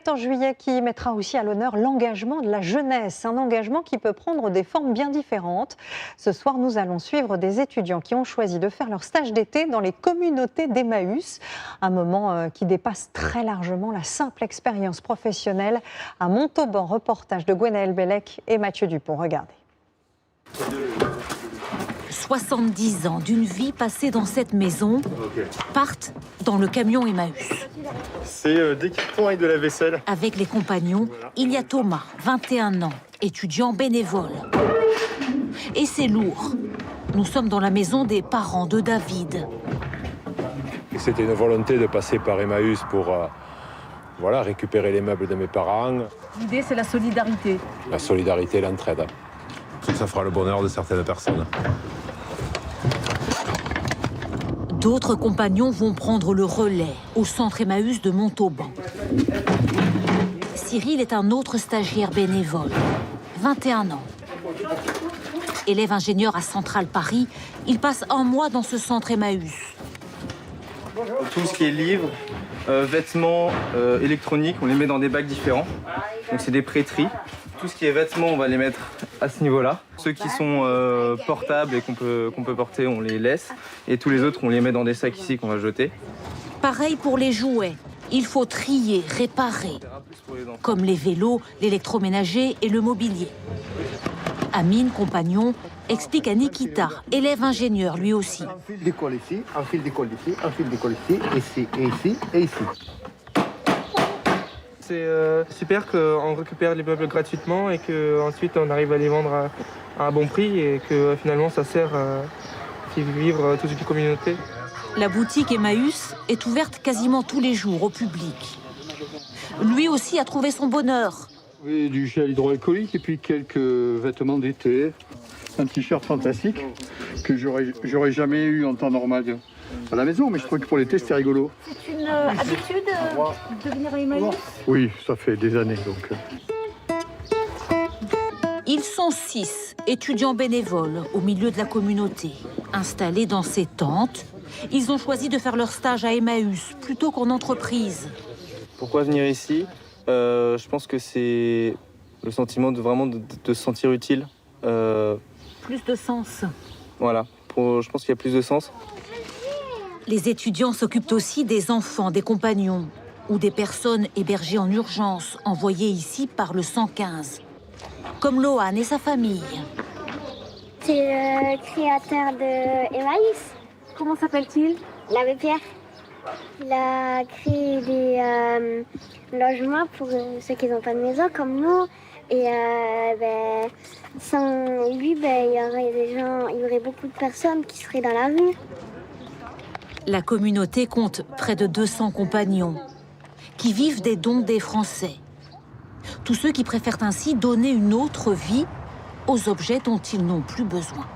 14 juillet qui mettra aussi à l'honneur l'engagement de la jeunesse, un engagement qui peut prendre des formes bien différentes. Ce soir, nous allons suivre des étudiants qui ont choisi de faire leur stage d'été dans les communautés d'Emmaüs, un moment qui dépasse très largement la simple expérience professionnelle. À Montauban, reportage de Gwenaëlle Bellec et Mathieu Dupont. Regardez. 70 ans d'une vie passée dans cette maison partent dans le camion Emmaüs. C'est d'équipement avec de la vaisselle. Avec les compagnons, il y a Thomas, 21 ans, étudiant bénévole. Et c'est lourd. Nous sommes dans la maison des parents de David. C'était une volonté de passer par Emmaüs pour récupérer les meubles de mes parents. L'idée, c'est la solidarité. La solidarité et l'entraide. Ça fera le bonheur de certaines personnes. D'autres compagnons vont prendre le relais au centre Emmaüs de Montauban. Cyril est un autre stagiaire bénévole, 21 ans. Élève ingénieur à Centrale Paris, il passe un mois dans ce centre Emmaüs. Tout ce qui est livres, vêtements, électroniques, on les met dans des bacs différents. Donc c'est des prêteries. Tout ce qui est vêtements, on va les mettre à ce niveau-là. Ceux qui sont portables et qu'on peut porter, on les laisse. Et tous les autres, on les met dans des sacs ici qu'on va jeter. Pareil pour les jouets. Il faut trier, réparer. Comme les vélos, l'électroménager et le mobilier. Amine, compagnon, explique à Nikita, élève ingénieur lui aussi. Un fil de colle ici, un fil de colle ici, un fil de colle ici, et ici, et ici. C'est super qu'on récupère les meubles gratuitement et qu'ensuite on arrive à les vendre à un bon prix et que finalement ça sert à vivre toute une communauté. La boutique Emmaüs est ouverte quasiment tous les jours au public. Lui aussi a trouvé son bonheur. Oui, du gel hydroalcoolique et puis quelques vêtements d'été. Un t-shirt fantastique que j'aurais jamais eu en temps normal à la maison, mais je trouve que pour l'été c'était rigolo. C'est une habitude de venir à Emmaüs? Oui, ça fait des années donc. Ils sont 6 étudiants bénévoles au milieu de la communauté. Installés dans ces tentes, ils ont choisi de faire leur stage à Emmaüs plutôt qu'en entreprise. Pourquoi venir ici? Je pense que c'est le sentiment de vraiment de se sentir utile. Plus de sens. Voilà, je pense qu'il y a plus de sens. Les étudiants s'occupent aussi des enfants, des compagnons ou des personnes hébergées en urgence, envoyées ici par le 115. Comme Lohan et sa famille. C'est le créateur de Emmaüs. Comment s'appelle-t-il? L'abbé Pierre. Il a créé des logements pour ceux qui n'ont pas de maison comme nous. Et sans lui, il y aurait beaucoup de personnes qui seraient dans la rue. La communauté compte près de 200 compagnons qui vivent des dons des Français. Tous ceux qui préfèrent ainsi donner une autre vie aux objets dont ils n'ont plus besoin.